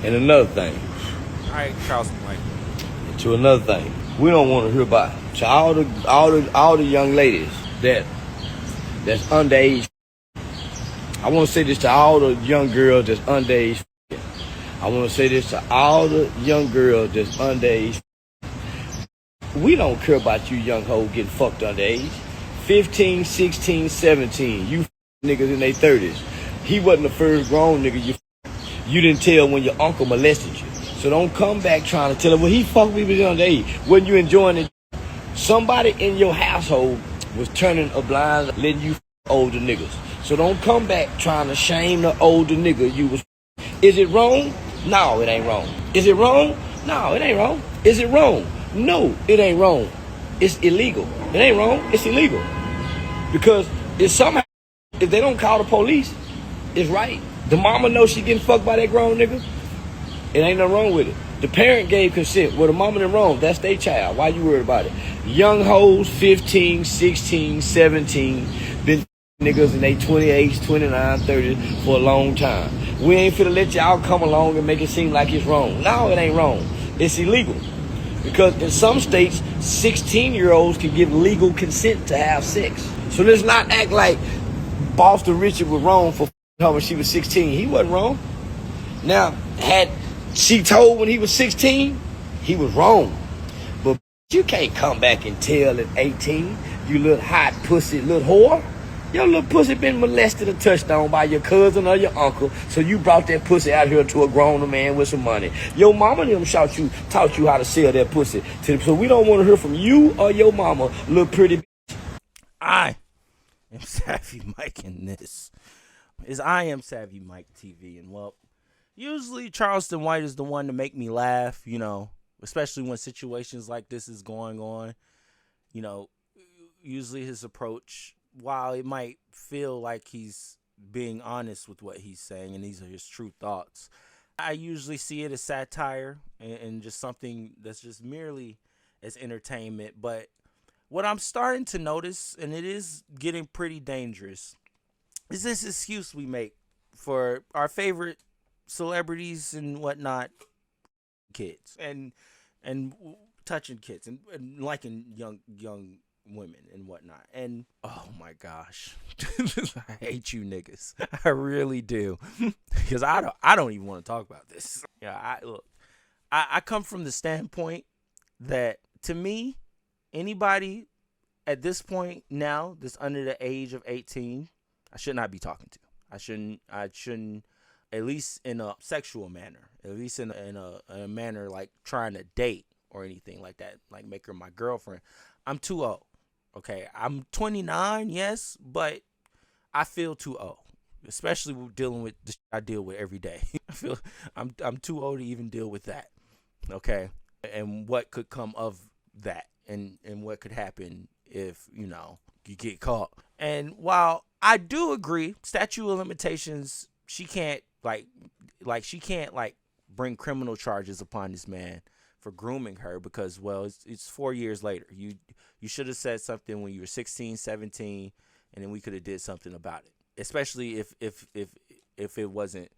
And another thing. All right, Charleston, Mike. And to another thing. We don't want to hear about to all the young ladies that's underage. I want to say this to all the young girls that's underage. I want to say this to all the young girls that's underage. We don't care about you young hoes getting fucked underage. 15, 16, 17. You niggas in their 30s. He wasn't the first grown nigga you didn't tell when your uncle molested you. So don't come back trying to tell him, well, he fucked me underage. Wasn't you enjoying it? Somebody in your household was turning a blind, letting you older niggas. So don't come back trying to shame the older nigga you was. Is it wrong? No, it ain't wrong. Is it wrong? No, it ain't wrong. Is it wrong? No, it ain't wrong. It's illegal. It ain't wrong. It's illegal. Because if they don't call the police, it's right. The mama knows she getting fucked by that grown nigga. It ain't nothing wrong with it. The parent gave consent. Well, the mama done wrong. That's their child. Why you worried about it? Young hoes, 15, 16, 17, been niggas in their 28s, 29, 30 for a long time. We ain't finna let y'all come along and make it seem like it's wrong. No, it ain't wrong. It's illegal. Because in some states, 16-year-olds can give legal consent to have sex. So let's not act like Boston Richey was wrong for her when she was 16. He wasn't wrong. Now, had she told when he was 16, he was wrong. But you can't come back and tell at 18, you little hot pussy little whore. Your little pussy been molested or touched on by your cousin or your uncle, so you brought that pussy out here to a grown man with some money. Your mama and them taught you how to sell that pussy. So we don't want to hear from you or your mama, little pretty bitch. I am Savvy Mike, and this is I Am Savvy Mike TV. And well, usually Charleston White is the one to make me laugh, especially when situations like this is going on. Usually his approach, while it might feel like he's being honest with what he's saying and these are his true thoughts, I usually see it as satire and just something that's just merely as entertainment. But what I'm starting to notice, and it is getting pretty dangerous, is this excuse we make for our favorite celebrities and whatnot, kids, and touching kids and liking young women and whatnot. And oh my gosh, I hate you niggas. I really do, because I don't even want to talk about this. Yeah, I come from the standpoint that, to me, anybody at this point now that's under the age of 18, I should not be talking to. I shouldn't, at least in a sexual manner, at least in a manner like trying to date or anything like that, like make her my girlfriend. I'm too old. Okay, I'm 29, yes, but I feel too old, especially dealing with the shit I deal with every day. I feel I'm too old to even deal with that. Okay, and what could come of that, and what could happen if you get caught. And while I do agree, statute of limitations, she can't she can't bring criminal charges upon this man for grooming her, because, well, it's 4 years later. You should have said something when you were 16, 17, and then we could have did something about it. Especially if it wasn't,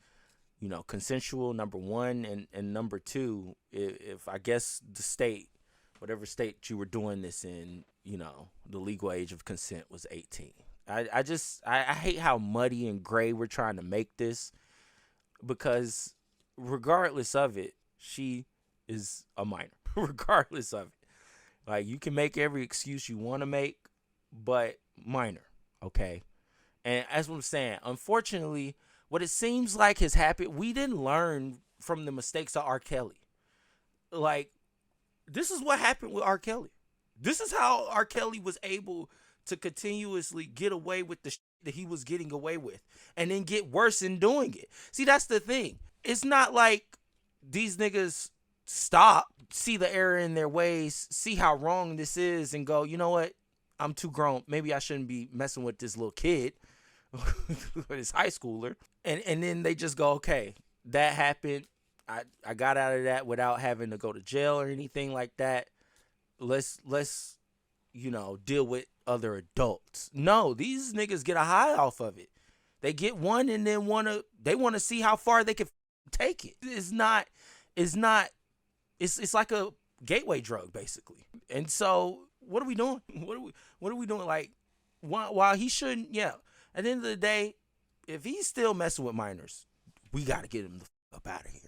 consensual, number one, and number two, if I guess the state, whatever state you were doing this in, the legal age of consent was 18. I hate how muddy and gray we're trying to make this, because regardless of it, she is a minor. Regardless of it, you can make every excuse you want to make, but minor, okay? And as I'm saying, unfortunately, what it seems like has happened, we didn't learn from the mistakes of R. Kelly. This is what happened with R. Kelly. This is how R. Kelly was able to continuously get away with the shit that he was getting away with, and then get worse in doing it. See, that's the thing. It's not like these niggas stop, see the error in their ways, see how wrong this is, and go, you know what? I'm too grown. Maybe I shouldn't be messing with this little kid, this high schooler. And then they just go, okay, that happened. I got out of that without having to go to jail or anything like that. Let's deal with other adults. No, these niggas get a high off of it. They get one and then they want to see how far they can take it. It's like a gateway drug, basically. And so what are we doing? What are we doing? Like, while he shouldn't, yeah. At the end of the day, if he's still messing with minors, we got to get him the up out of here.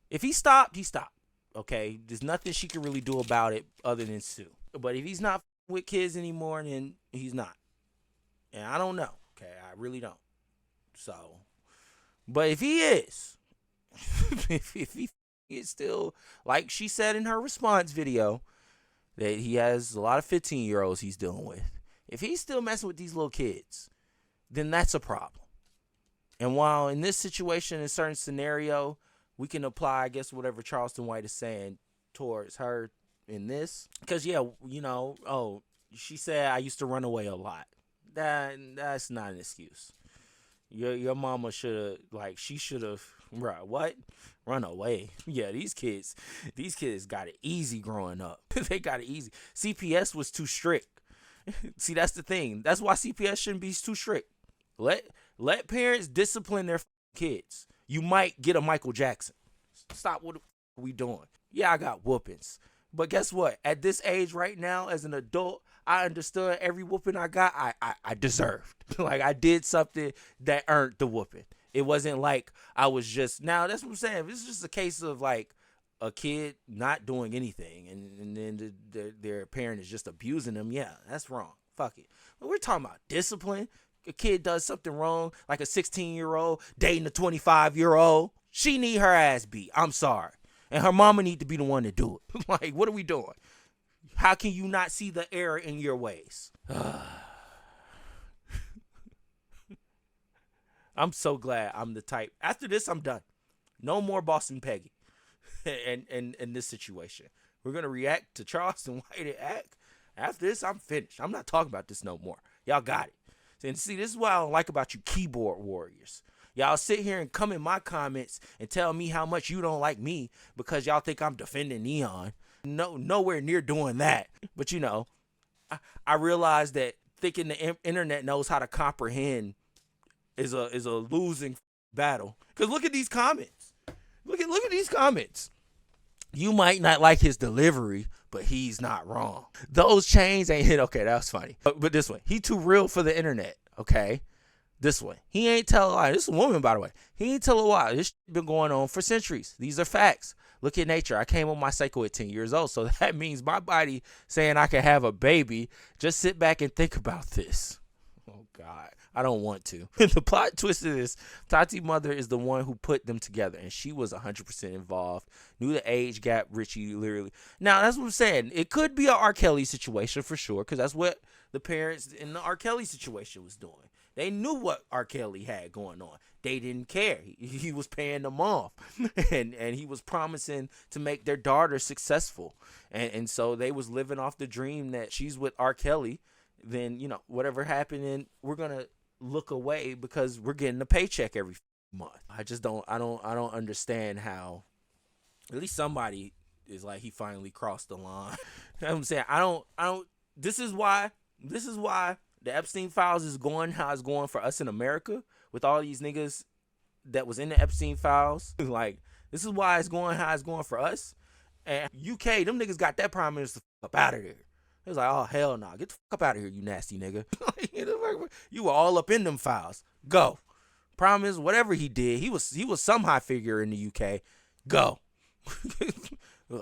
If he stopped, he stopped. Okay? There's nothing she can really do about it other than sue. But if he's not with kids anymore, then he's not. And I don't know. Okay? I really don't. So, but if he is, if he is still, like she said in her response video, that he has a lot of 15-year-olds he's dealing with. If he's still messing with these little kids, then that's a problem. And while in this situation, in a certain scenario, we can apply, I guess, whatever Charleston White is saying towards her in this. Because, yeah, you know, oh, she said, I used to run away a lot. That's not an excuse. Your mama should have, like, she should have, right, what? Run away. Yeah, these kids got it easy growing up. They got it easy. CPS was too strict. See, that's the thing. That's why CPS shouldn't be too strict. Let parents discipline their kids. You might get a Michael Jackson. Stop what we doing. Yeah, I got whoopings. But guess what? At this age right now, as an adult, I understood every whooping I got, I deserved. Like, I did something that earned the whooping. It wasn't like I was just, now that's what I'm saying. It's just a case of like a kid not doing anything and then their parent is just abusing them. Yeah, that's wrong. Fuck it. But we're talking about discipline. A kid does something wrong, like a 16-year-old dating a 25-year-old. She need her ass beat. I'm sorry. And her mama need to be the one to do it. Like, what are we doing? How can you not see the error in your ways? I'm so glad I'm the type. After this, I'm done. No more Boston Peggy in this situation. We're going to react to Charleston White act. After this, I'm finished. I'm not talking about this no more. Y'all got it. And see, this is what I don't like about you keyboard warriors. Y'all sit here and come in my comments and tell me how much you don't like me because y'all think I'm defending Neon. No, nowhere near doing that. But, you know, I realize that thinking the internet knows how to comprehend is a losing battle. Because look at these comments. Look at these comments. You might not like his delivery, but he's not wrong. Those chains ain't hit. Okay, that was funny. But this one, he too real for the internet. Okay, this one, he ain't tell a lie. This is a woman, by the way. He ain't tell a lie. This shit been going on for centuries. These are facts. Look at nature. I came on my cycle at 10 years old, so that means my body saying I can have a baby. Just sit back and think about this. Oh God, I don't want to. The plot twist of this, Tati's mother is the one who put them together, and she was 100% involved. Knew the age gap, Richey literally. Now, that's what I'm saying. It could be a R. Kelly situation for sure, because that's what the parents in the R. Kelly situation was doing. They knew what R. Kelly had going on. They didn't care. He was paying them off, and he was promising to make their daughter successful. And so they was living off the dream that she's with R. Kelly. Then, you know, whatever happened, and we're going to look away because we're getting a paycheck every month. I don't understand how at least somebody is like, he finally crossed the line. You know what I'm saying? I don't, this is why the Epstein files is going how it's going for us in America with all these niggas that was in the Epstein files. Like, this is why it's going how it's going for us. And UK, them niggas got that prime minister up out of there. It was like, oh, hell no. Get the fuck up out of here, you nasty nigga. You were all up in them files. Go. Problem is, whatever he did, he was some high figure in the UK. Go.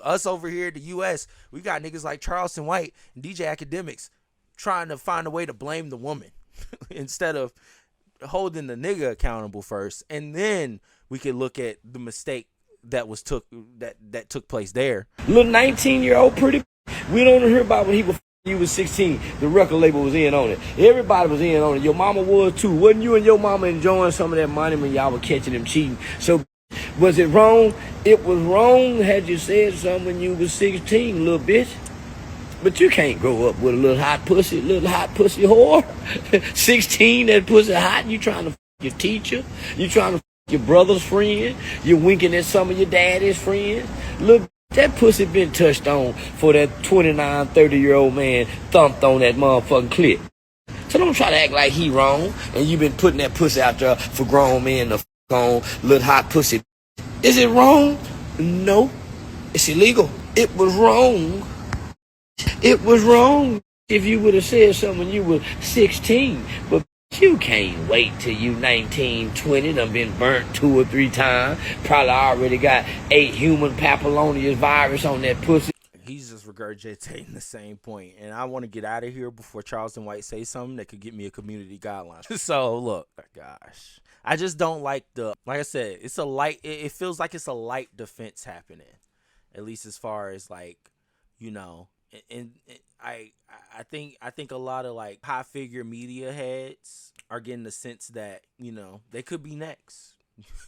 Us over here in the US, we got niggas like Charleston White and DJ Akademiks trying to find a way to blame the woman instead of holding the nigga accountable first. And then we could look at the mistake that took place there. Little 19-year-old pretty. We don't hear about when he was 16. The record label was in on it. Everybody was in on it. Your mama was too. Wasn't you and your mama enjoying some of that money when y'all were catching them cheating? So was it wrong? It was wrong had you said something when you was 16, little bitch. But you can't grow up with a little hot pussy whore. 16, that pussy hot. You trying to f your teacher. You trying to f your brother's friend. You winking at some of your daddy's friends. Look, that pussy been touched on for that 29, 30-year-old man thumped on that motherfucking clip. So don't try to act like he wrong. And you been putting that pussy out there for grown men to f on. Little hot pussy. Is it wrong? No. It's illegal. It was wrong. It was wrong. If you would have said something when you were 16, but you can't wait till you 19, 20, done been burnt 2 or 3 times, probably already got 8 human papillomavirus virus on that pussy. He's just regurgitating the same point, and I want to get out of here before Charleston White say something that could get me a community guideline. So look, gosh, I just don't like like I said, it's a light. It feels like it's a light defense happening, at least as far as like, you know, and I think a lot of like high figure media heads are getting the sense that, you know, they could be next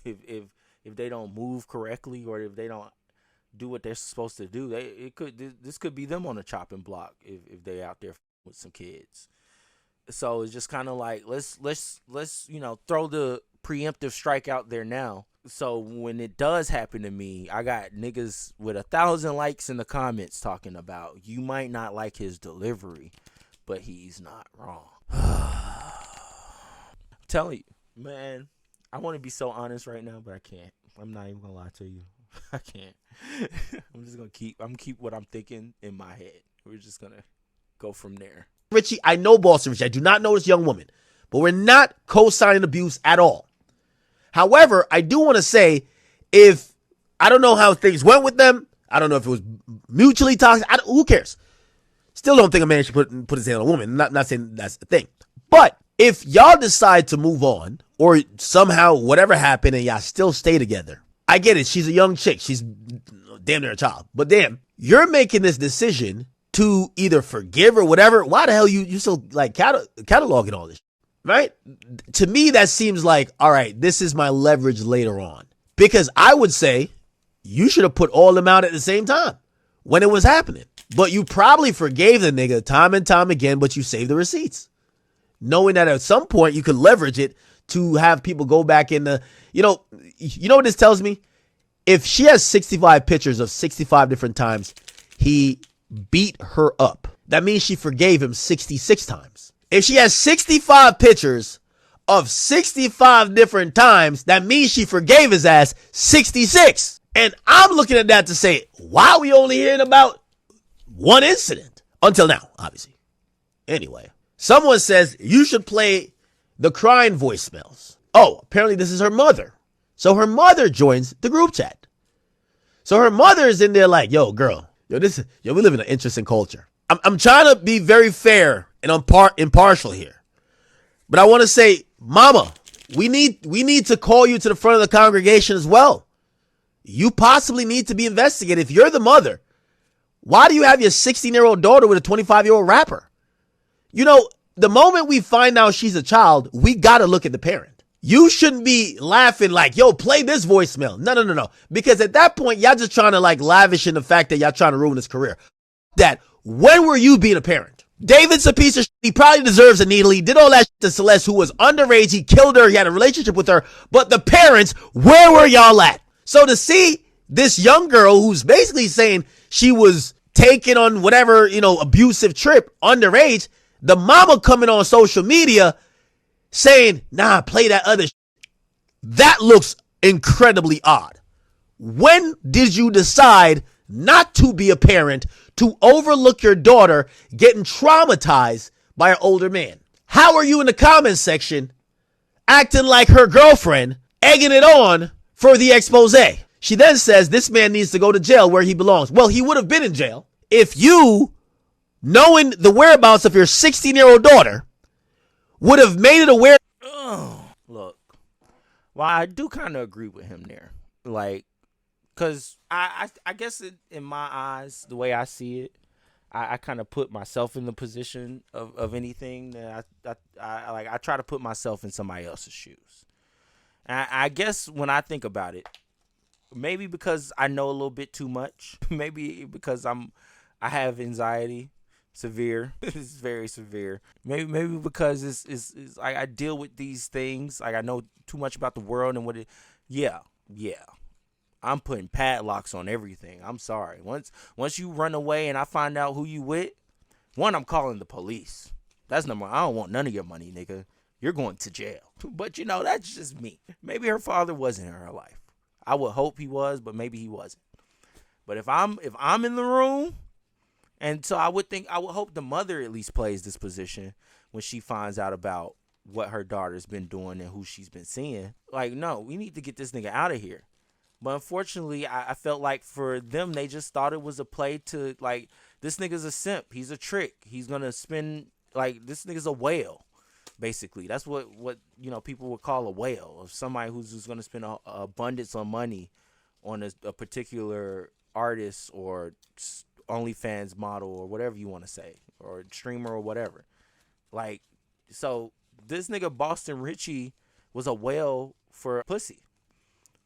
if they don't move correctly, or if they don't do what they're supposed to do. This could be them on the chopping block if they out there with some kids. So it's just kind of like, let's you know, throw the preemptive strike out there now. So when it does happen to me, I got niggas with 1,000 likes in the comments talking about, you might not like his delivery, but he's not wrong. I'm telling you, man, I want to be so honest right now, but I can't. I'm not even gonna lie to you. I can't. I'm just gonna keep what I'm thinking in my head. We're just gonna go from there. Richey, I know Boston Richey. I do not know this young woman, but we're not co-signing abuse at all. However, I do want to say, if I don't know how things went with them, I don't know if it was mutually toxic. Who cares? Still don't think a man should put his hand on a woman. Not saying that's the thing. But if y'all decide to move on, or somehow whatever happened and y'all still stay together, I get it. She's a young chick. She's damn near a child. But damn, you're making this decision to either forgive or whatever. Why the hell you still like cataloging all this? Right? To me, that seems like, all right, this is my leverage later on. Because I would say you should have put all them out at the same time when it was happening. But you probably forgave the nigga time and time again, but you saved the receipts, knowing that at some point you could leverage it to have people go back in the, you know what this tells me? If she has 65 pictures of 65 different times he beat her up, that means she forgave him 66 times. If she has 65 pictures of 65 different times, that means she forgave his ass 66. And I'm looking at that to say, why are we only hearing about one incident? Until now, obviously. Anyway, someone says you should play the crying voicemails. Oh, apparently this is her mother. So her mother joins the group chat. So her mother is in there like, yo, girl, we live in an interesting culture. I'm trying to be very fair and impartial here. But I want to say, mama, we need to call you to the front of the congregation as well. You possibly need to be investigated. If you're the mother, why do you have your 16-year-old daughter with a 25-year-old rapper? You know, the moment we find out she's a child, we got to look at the parent. You shouldn't be laughing like, yo, play this voicemail. No. Because at that point, y'all just trying to like lavish in the fact that y'all trying to ruin his career. That, when were you being a parent? David's a piece of shit. He probably deserves a needle. He did all that shit to Celeste, who was underage. He killed her. He had a relationship with her. But the parents, where were y'all at? So to see this young girl who's basically saying she was taken on whatever, abusive trip underage, the mama coming on social media saying, nah, play that other shit. That looks incredibly odd. When did you decide not to be a parent, to overlook your daughter getting traumatized by an older man? How are you in the comments section acting like her girlfriend, egging it on for the expose? She then says this man needs to go to jail where he belongs. Well, he would have been in jail if you, knowing the whereabouts of your 16-year-old daughter, would have made it aware. Look, well, I do kind of agree with him there. Like, because I guess in my eyes, the way I see it, I kind of put myself in the position of anything that I try to put myself in somebody else's shoes. And I guess when I think about it, maybe because I know a little bit too much, maybe because I have anxiety, severe. It's very severe. Maybe because it's I deal with these things. Like, I know too much about the world and what it. Yeah. I'm putting padlocks on everything. I'm sorry. Once you run away and I find out who you with, I'm calling the police. That's number one. I don't want none of your money, nigga. You're going to jail. But that's just me. Maybe her father wasn't in her life. I would hope he was, but maybe he wasn't. But if I'm in the room, and so I would hope the mother at least plays this position when she finds out about what her daughter's been doing and who she's been seeing. Like, no, we need to get this nigga out of here. But unfortunately, I felt like for them, they just thought it was a play to, like, this nigga's a simp. He's a trick. He's going to spend, like, this nigga's a whale, basically. That's what people would call a whale, of somebody who's just going to spend a abundance of money on a particular artist or OnlyFans model or whatever you want to say, or streamer or whatever. Like, so this nigga Boston Richey was a whale for pussy.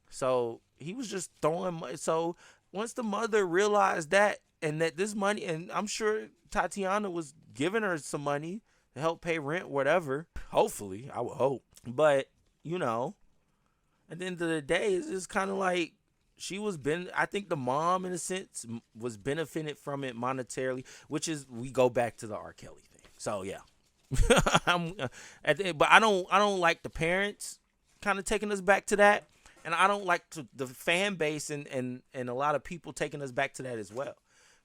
So he was just throwing money. So once the mother realized that, and that this money, and I'm sure Tatiana was giving her some money to help pay rent, whatever. Hopefully, I would hope. But, at the end of the day, it's just kind of like I think the mom, in a sense, was benefiting from it monetarily, which is, we go back to the R. Kelly thing. So, yeah. But I don't like the parents kind of taking us back to that. And I don't like the fan base and a lot of people taking us back to that as well.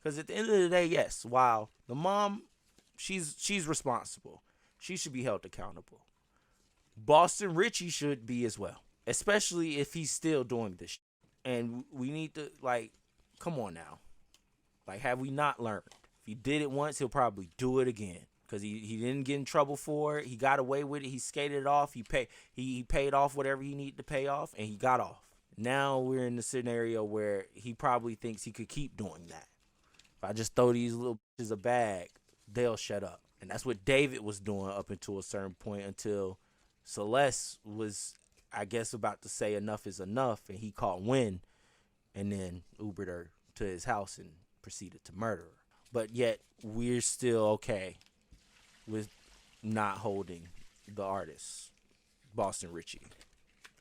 Because at the end of the day, yes, while the mom, she's responsible. She should be held accountable. Boston Richey should be as well. Especially if he's still doing this shit. And we need to, like, come on now. Like, have we not learned? If he did it once, he'll probably do it again. Because he didn't get in trouble for it. He got away with it. He skated it off. He paid off whatever he needed to pay off, and he got off. Now we're in the scenario where he probably thinks he could keep doing that. If I just throw these little bitches a bag, they'll shut up. And that's what David was doing up until a certain point, until Celeste was, I guess, about to say enough is enough, and he caught wind, and then Ubered her to his house and proceeded to murder her. But yet, we're still okay with not holding the artist, Boston Richey,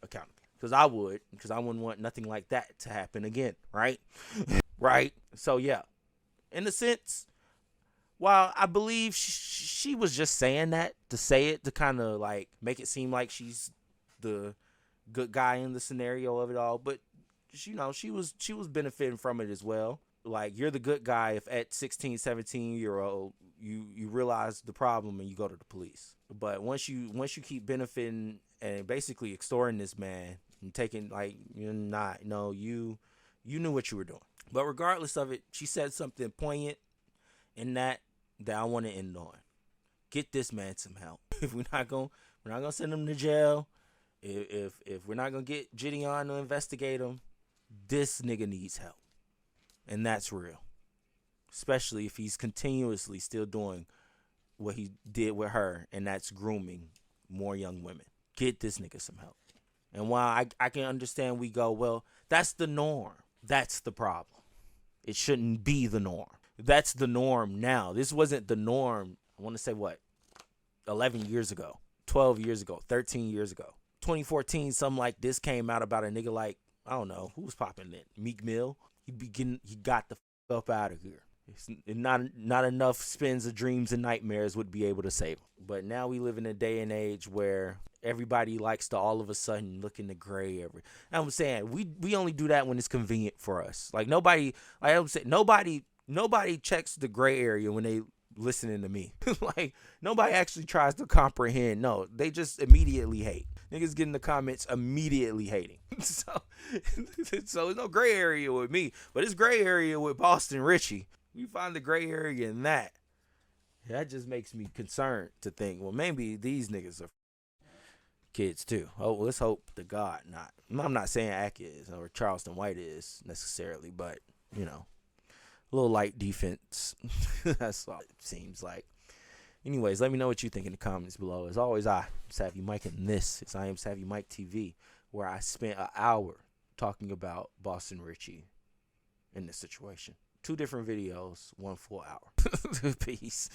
accountable. Because I wouldn't want nothing like that to happen again, right? Right? So, yeah. In a sense, while I believe she was just saying that to say it, to kind of, like, make it seem like she's the good guy in the scenario of it all, but, she was benefiting from it as well. Like, you're the good guy if at 16, 17-year-old, you realize the problem and you go to the police. But once you keep benefiting and basically extorting this man and taking, like, you knew what you were doing. But regardless of it, she said something poignant in that I want to end on. Get this man some help. If we're not gonna send him to jail, if we're not gonna get Gideon to investigate him, this nigga needs help. And that's real. Especially if he's continuously still doing what he did with her, and that's grooming more young women. Get this nigga some help. And while I can understand we go, well, that's the norm. That's the problem. It shouldn't be the norm. That's the norm now. This wasn't the norm, I want to say, 11 years ago, 12 years ago, 13 years ago. 2014, something like this came out about a nigga like, I don't know, who was popping it? Meek Mill. He got the f up out of here. It's not enough spins of dreams and nightmares would be able to save him. But now we live in a day and age where everybody likes to all of a sudden look in the gray area. I'm saying we only do that when it's convenient for us. Like nobody checks the gray area when they listening to me. Like nobody actually tries to comprehend. No, they just immediately hate. Niggas get in the comments immediately hating. So there's no gray area with me, but it's gray area with Boston Richey. We find the gray area in that. That just makes me concerned to think, well, maybe these niggas are kids too. Oh, let's hope to God not. I'm not saying Ak is or Charleston White is necessarily, but a little light defense. That's all it seems like. Anyways, let me know what you think in the comments below. As always, I'm Savvy Mike, and this is I Am Savvy Mike TV, where I spent an hour talking about Boston Richey in this situation. 2 different videos, 1 full hour. Peace.